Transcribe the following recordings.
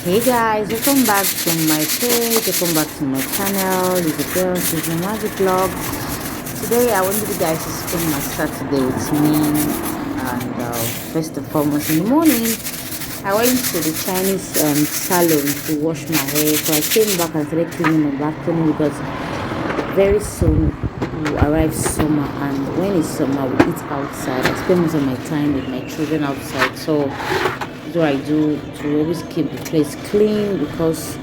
Hey guys, welcome back to my page, welcome back to my channel. It's a girl, Susan Magic Vlog. Today I wanted you guys to spend my Saturday with me, and first and foremost, in the morning I went to the Chinese salon to wash my hair. So I came back and started cleaning my balcony because very soon will arrive summer, and when it's summer we eat outside. I spend most of my time with my children outside, so what I do to always keep the place clean because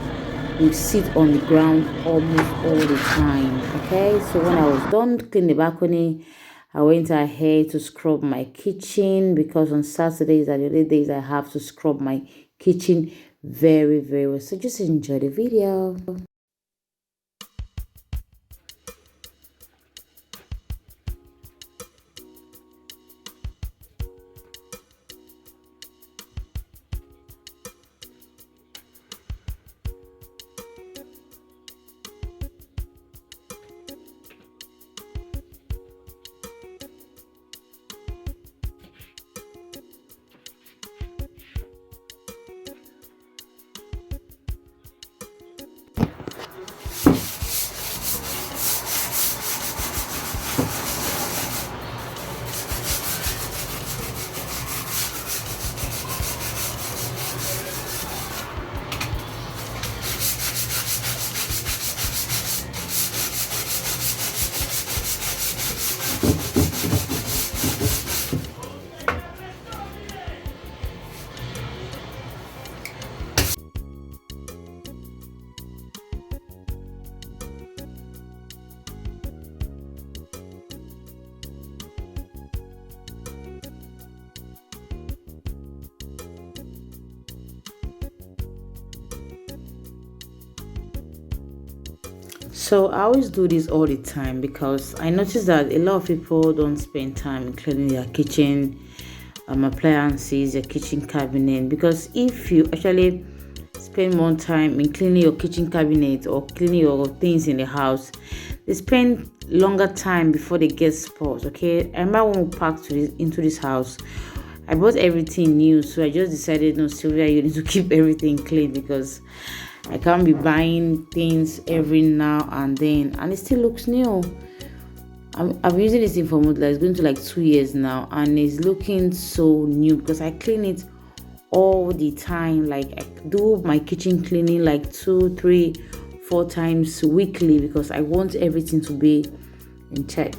we sit on the ground almost all the time. Okay, so when I was done cleaning the balcony, I went ahead to scrub my kitchen because on Saturdays and the other days I have to scrub my kitchen very well. So just enjoy the video. So I always do this all the time because I notice that a lot of people don't spend time cleaning their kitchen appliances, their kitchen cabinet. Because if you actually spend more time in cleaning your kitchen cabinet or cleaning your things in the house, they spend longer time before they get spots. Okay, I might want to pack into this house. I bought everything new, so I just decided, no, Sylvia, you need to keep everything clean because I can't be buying things every now and then, and it still looks new. I'm using this thing for more, it's going to like 2 years now, and it's looking so new because I clean it all the time. Like I do my kitchen cleaning like 2, 3, 4 times weekly because I want everything to be in check.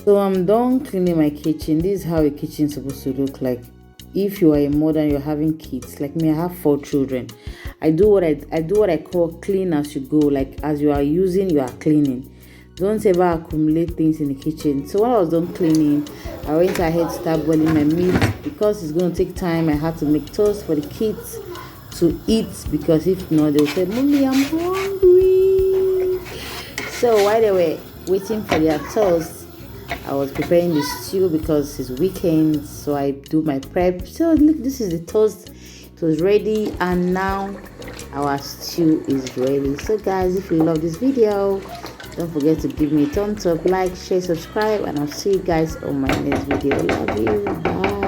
So I'm done cleaning my kitchen. This is how a kitchen is supposed to look like. If you are a mother and you're having kids, like me, I have 4 children. I do what I call clean as you go. Like as you are using, you are cleaning. Don't ever accumulate things in the kitchen. So when I was done cleaning, I went ahead to start boiling my meat because it's going to take time. I had to make toast for the kids to eat, because if not they'll say, "Mommy, I'm hungry." So while they were waiting for their toast, I was preparing the stew because it's weekend, so I do my prep. So look, this is the toast. It was ready, and now our stew is ready. So guys, if you love this video, don't forget to give me a thumbs up, like, share, subscribe, and I'll see you guys on my next video. Love you. Bye.